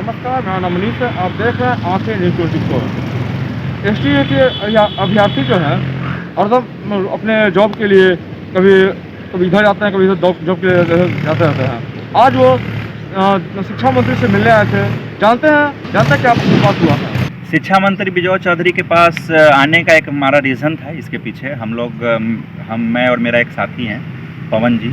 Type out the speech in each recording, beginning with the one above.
नमस्कार, मेरा नाम मनीष है। आप देख रहे हैं आंखें न्यूज़ 24। एसटीए के अभ्यर्थी जो हैं हरदम अपने जॉब के लिए कभी कभी इधर जाते हैं, कभी इधर जॉब के लिए जाते रहते हैं। आज वो शिक्षा मंत्री से मिलने आए थे। जानते हैं क्या बात हुआ है। शिक्षा मंत्री विजय चौधरी के पास आने का एक हमारा रीज़न था। इसके पीछे मैं और मेरा एक साथी हैं पवन जी,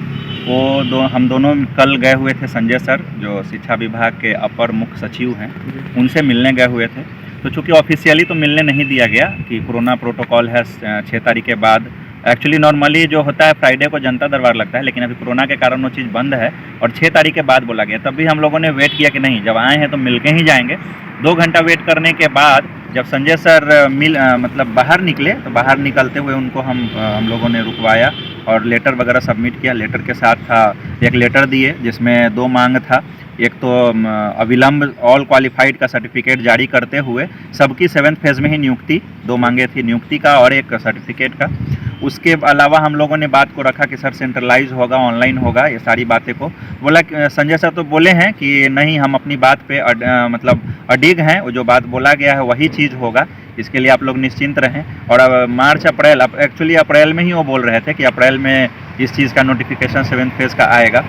हम दोनों कल गए हुए थे। संजय सर जो शिक्षा विभाग के अपर मुख्य सचिव हैं, उनसे मिलने गए हुए थे। तो चूँकि ऑफिशियली तो मिलने नहीं दिया गया कि कोरोना प्रोटोकॉल है 6 तारीख के बाद। एक्चुअली नॉर्मली जो होता है फ्राइडे को जनता दरबार लगता है, लेकिन अभी कोरोना के कारण वो चीज़ बंद है और 6 तारीख के बाद बोला गया। तब भी हम लोगों ने वेट किया कि नहीं, जब आए हैं तो मिल के ही जाएंगे। 2 घंटा वेट करने के बाद जब संजय सर बाहर निकले, तो बाहर निकलते हुए उनको हम लोगों ने रुकवाया और लेटर वगैरह सबमिट किया। लेटर के साथ था एक लेटर दिए जिसमें 2 मांग था। एक तो अविलंब ऑल क्वालिफाइड का सर्टिफिकेट जारी करते हुए सबकी 7th फेज़ में ही नियुक्ति, 2 मांगे थी, नियुक्ति का और एक सर्टिफिकेट का। उसके अलावा हम लोगों ने बात को रखा कि सर सेंट्रलाइज होगा, ऑनलाइन होगा, ये सारी बातें को बोला। संजय सर तो बोले हैं कि नहीं, हम अपनी बात पे अडिग हैं, वो जो बात बोला गया है वही चीज़ होगा, इसके लिए आप लोग निश्चिंत रहें। और अब मार्च अप्रैल, अब एक्चुअली अप्रैल में ही वो बोल रहे थे कि अप्रैल में इस चीज़ का नोटिफिकेशन 7th फेज़ का आएगा।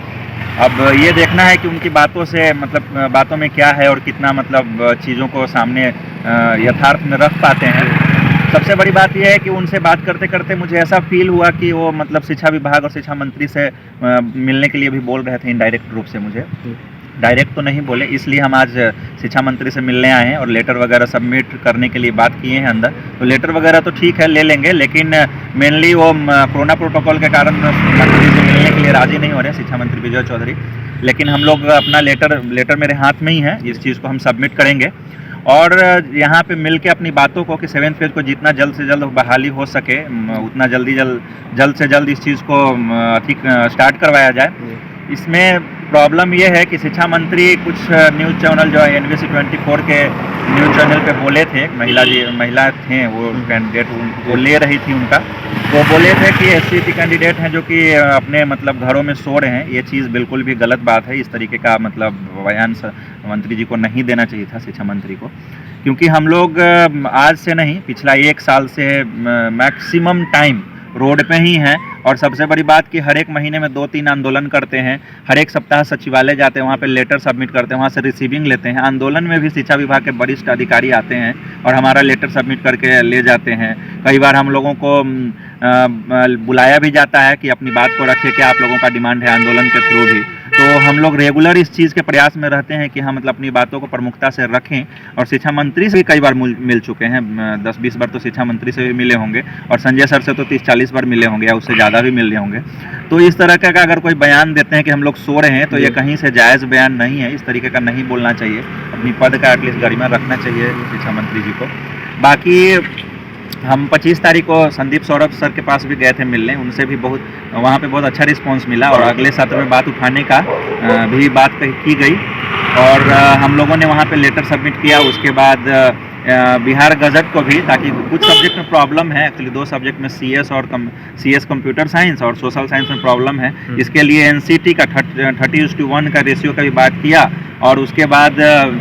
अब ये देखना है कि उनकी बातों से बातों में क्या है और कितना चीज़ों को सामने यथार्थ में रख पाते हैं। सबसे बड़ी बात यह है कि उनसे बात करते करते मुझे ऐसा फील हुआ कि वो शिक्षा विभाग और शिक्षा मंत्री से मिलने के लिए भी बोल रहे थे इनडायरेक्ट रूप से। मुझे डायरेक्ट तो नहीं बोले, इसलिए हम आज शिक्षा मंत्री से मिलने आए हैं और लेटर वगैरह सबमिट करने के लिए बात किए हैं अंदर। तो लेटर वगैरह तो ठीक है, ले लेंगे, लेकिन मेनली वो कोरोना प्रोटोकॉल के कारण मंत्री से मिलने के लिए राज़ी नहीं हो रहे शिक्षा मंत्री विजय चौधरी। लेकिन हम लोग अपना लेटर मेरे हाथ में ही है, इस चीज़ को हम सबमिट करेंगे और यहाँ पे मिल के अपनी बातों को कि 7th फेज़ को जितना जल्द से जल्द बहाली हो सके उतना जल्द से जल्द इस चीज़ को स्टार्ट करवाया जाए। इसमें प्रॉब्लम ये है कि शिक्षा मंत्री कुछ न्यूज़ चैनल जो NBC 24 के न्यूज़ चैनल पे बोले थे, महिला थे वो कैंडिडेट, वो ले रही थी उनका, वो बोले थे कि SC कैंडिडेट हैं जो कि अपने घरों में सो रहे हैं। ये चीज़ बिल्कुल भी गलत बात है। इस तरीके का बयान मंत्री जी को नहीं देना चाहिए था, शिक्षा मंत्री को, क्योंकि हम लोग आज से नहीं, पिछला 1 साल से मैक्सिमम टाइम रोड पे ही हैं। और सबसे बड़ी बात कि हर एक महीने में 2-3 आंदोलन करते हैं, हर एक सप्ताह सचिवालय जाते हैं, वहाँ पे लेटर सबमिट करते हैं, वहाँ से रिसीविंग लेते हैं। आंदोलन में भी शिक्षा विभाग के वरिष्ठ अधिकारी आते हैं और हमारा लेटर सबमिट करके ले जाते हैं। कई बार हम लोगों को बुलाया भी जाता है कि अपनी बात को रखिए, क्या आप लोगों का डिमांड है आंदोलन के थ्रू भी। तो हम लोग रेगुलर इस चीज़ के प्रयास में रहते हैं कि हम अपनी बातों को प्रमुखता से रखें। और शिक्षा मंत्री से भी कई बार मिल चुके हैं, 10-20 बार तो शिक्षा मंत्री से भी मिले होंगे और संजय सर से तो 30-40 बार मिले होंगे या उससे ज़्यादा भी मिले होंगे। तो इस तरह का अगर कोई बयान देते हैं कि हम लोग सो रहे हैं, तो ये कहीं से जायज़ बयान नहीं है, इस तरीके का नहीं बोलना चाहिए। अपनी पद का एटलीस्ट गरिमा रखना चाहिए शिक्षा मंत्री जी को। बाकी हम 25 तारीख को संदीप सौरभ सर के पास भी गए थे मिलने, उनसे भी वहाँ पे बहुत अच्छा रिस्पांस मिला और अगले सत्र में बात उठाने का भी बात की गई और हम लोगों ने वहाँ पे लेटर सबमिट किया। उसके बाद बिहार गजट को भी, ताकि कुछ सब्जेक्ट में प्रॉब्लम है, एक्चुअली 2 सब्जेक्ट में CS कंप्यूटर साइंस और सोशल साइंस में प्रॉब्लम है। इसके लिए NCT का 30:1 का रेशियो का भी बात किया और उसके बाद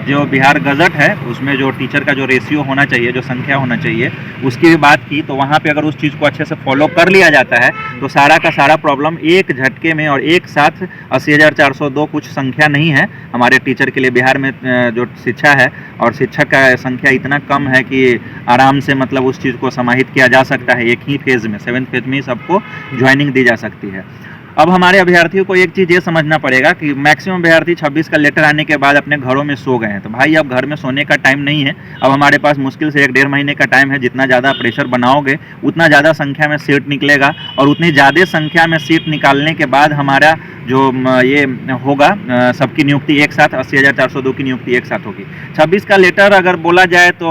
जो बिहार गजट है उसमें जो टीचर का जो रेशियो होना चाहिए, जो संख्या होना चाहिए, उसकी भी बात की। तो वहाँ पे अगर उस चीज़ को अच्छे से फॉलो कर लिया जाता है तो सारा का सारा प्रॉब्लम एक झटके में और एक साथ 80,402 कुछ संख्या नहीं है हमारे टीचर के लिए। बिहार में जो शिक्षा है और शिक्षक का संख्या इतना कम है कि आराम से उस चीज़ को समाहित किया जा सकता है। एक ही फेज़ में 7th फेज़ में ही सबको ज्वाइनिंग दी जा सकती है। अब हमारे अभ्यर्थियों को एक चीज़ ये समझना पड़ेगा कि मैक्सिमम अभ्यर्थी 26 का लेटर आने के बाद अपने घरों में सो गए हैं। तो भाई अब घर में सोने का टाइम नहीं है। अब हमारे पास मुश्किल से 1-1.5 महीने का टाइम है। जितना ज़्यादा प्रेशर बनाओगे उतना ज़्यादा संख्या में सीट निकलेगा और उतनी ज़्यादा संख्या में सीट निकालने के बाद हमारा जो ये होगा सबकी नियुक्ति एक साथ 80,402 की नियुक्ति एक साथ होगी। 26 का लेटर अगर बोला जाए तो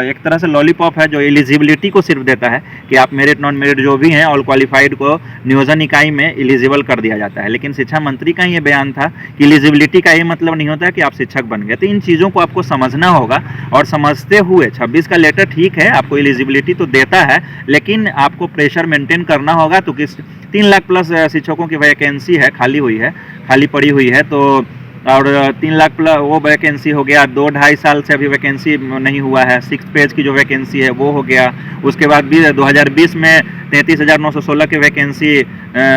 एक तरह से लॉलीपॉप है जो एलिजिबिलिटी को सिर्फ देता है कि आप मेरिट नॉन मेरिट जो भी हैं ऑल क्वालिफाइड को नियोजन इकाई में एलिजिबल कर दिया जाता है। लेकिन शिक्षा मंत्री का ये बयान था कि एलिजिबिलिटी का ये मतलब नहीं होता है कि आप शिक्षक बन गए। तो इन चीज़ों को आपको समझना होगा और समझते हुए 26 का लेटर ठीक है, आपको एलिजिबिलिटी तो देता है, लेकिन आपको प्रेशर मेंटेन करना होगा। तो 3 लाख प्लस शिक्षकों की वैकेंसी है, खाली पड़ी हुई है। तो और 3 लाख प्लस वो वैकेंसी हो गया। 2-2.5 साल से अभी वैकेंसी नहीं हुआ है। 6 पेज की जो वैकेंसी है वो हो गया। उसके बाद 2020 में 33,916 की वैकेंसी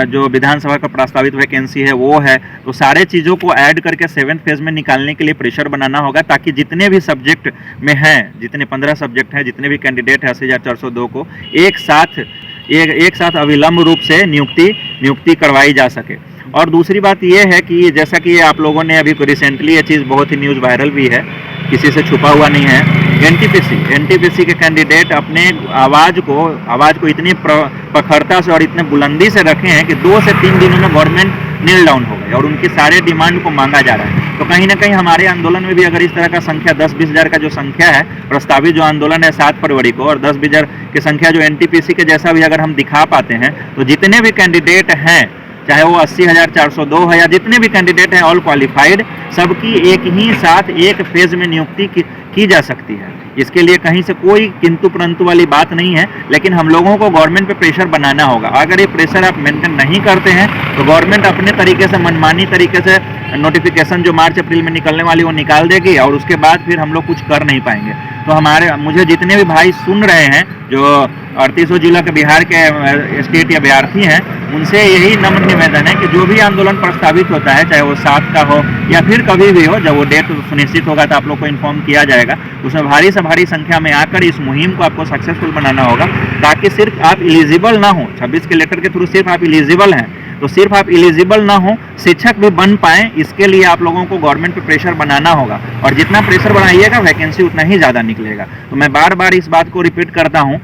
जो विधानसभा का प्रस्तावित वैकेंसी है वो है। तो सारे चीज़ों को ऐड करके 7th फेज में निकालने के लिए प्रेशर बनाना होगा, ताकि जितने भी सब्जेक्ट में हैं, जितने 15 सब्जेक्ट हैं, जितने भी कैंडिडेट हैं 80,402 को एक साथ अविलंब रूप से नियुक्ति करवाई जा सके। और दूसरी बात ये है कि जैसा कि आप लोगों ने अभी रिसेंटली ये चीज़ बहुत ही न्यूज़ वायरल भी है, किसी से छुपा हुआ नहीं है। एनटीपीसी के कैंडिडेट अपने आवाज़ को इतनी प्रखरता से और इतने बुलंदी से रखे हैं कि 2 से 3 दिनों में गवर्नमेंट नील डाउन हो गई और उनके सारे डिमांड को मांगा जा रहा है। तो कहीं ना कहीं हमारे आंदोलन में भी अगर इस तरह का संख्या 10-20 हज़ार का जो संख्या है, प्रस्तावित जो आंदोलन है 7 फरवरी को, और 10-20 हज़ार की संख्या जो एनटीपीसी के जैसा भी अगर हम दिखा पाते हैं, तो जितने भी कैंडिडेट हैं, चाहे वो 80,402 है या जितने भी कैंडिडेट हैं ऑल क्वालिफाइड, सबकी एक ही साथ एक फेज में नियुक्ति की जा सकती है। इसके लिए कहीं से कोई किंतु परंतु वाली बात नहीं है, लेकिन हम लोगों को गवर्नमेंट पे प्रेशर बनाना होगा। अगर ये प्रेशर आप मेंटेन नहीं करते हैं तो गवर्नमेंट अपने तरीके से, मनमानी तरीके से नोटिफिकेशन जो मार्च अप्रैल में निकलने वाली वो निकाल देगी और उसके बाद फिर हम लोग कुछ कर नहीं पाएंगे। तो मुझे जितने भी भाई सुन रहे हैं जो 38 जिला के बिहार के स्टेट अभ्यर्थी हैं, उनसे यही नम्र निवेदन है कि जो भी आंदोलन प्रस्तावित होता है, चाहे वो 7 का हो या फिर कभी भी हो, जब वो डेट सुनिश्चित होगा तो आप लोग को इन्फॉर्म किया जाएगा। उसमें भारी से भारी संख्या में आकर इस मुहिम को आपको सक्सेसफुल बनाना होगा, ताकि सिर्फ आप एलिजिबल ना हो। 26 के लेटर के थ्रू सिर्फ आप एलिजिबल हैं, तो सिर्फ आप एलिजिबल ना हो, शिक्षक भी बन पाएँ, इसके लिए आप लोगों को गवर्नमेंट पे प्रेशर बनाना होगा। और जितना प्रेशर बनाइएगा वैकेंसी उतना ही ज़्यादा निकलेगा। तो मैं बार बार इस बात को रिपीट करता हूँ,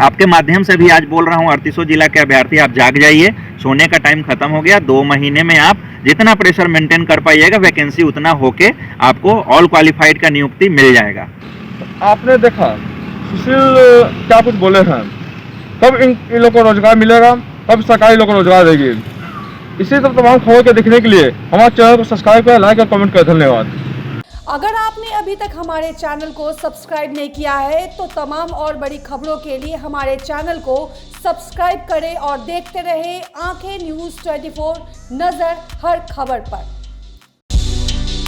आपके माध्यम से भी आज बोल रहा हूँ, 38 जिला के अभ्यर्थी आप जाग जाइए, सोने का टाइम खत्म हो गया। 2 महीने में आप जितना प्रेशर मेंटेन कर पाइएगा, वैकेंसी उतना होके आपको ऑल क्वालिफाइड का नियुक्ति मिल जाएगा। आपने देखा सुशील क्या कुछ बोले हैं, कब इन लोगों को रोजगार मिलेगा, कब सरकारी लोगों को रोजगार देगी। इसी तरह तमाम खबर के देखने के लिए हमारे चैनल को सब्सक्राइब करें, लाइक और कमेंट करें। धन्यवाद। अगर आपने अभी तक हमारे चैनल को सब्सक्राइब नहीं किया है तो तमाम और बड़ी खबरों के लिए हमारे चैनल को सब्सक्राइब करें और देखते रहें आंखें न्यूज़ 24, नजर हर खबर पर।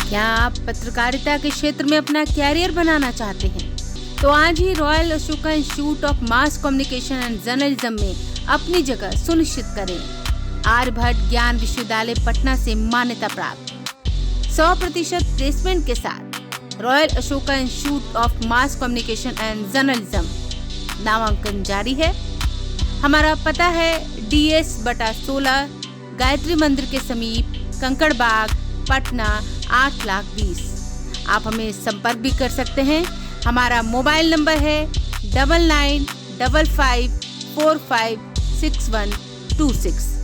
क्या आप पत्रकारिता के क्षेत्र में अपना कैरियर बनाना चाहते हैं? तो आज ही Royal Ashoka Institute of Mass Communication and Journalism में अपनी जगह सुनिश्चित करें। आर्यभट्ट ज्ञान विश्वविद्यालय पटना से मान्यता प्राप्त 100% प्लेसमेंट के साथ royal Ashoka Institute of Mass Communication and journalism नामांकन जारी है। हमारा पता है DS/16 गायत्री मंदिर के समीप, कंकड़ बाग, पटना 8,20,000। आप हमें संपर्क भी कर सकते हैं। हमारा मोबाइल नंबर है 9955456126।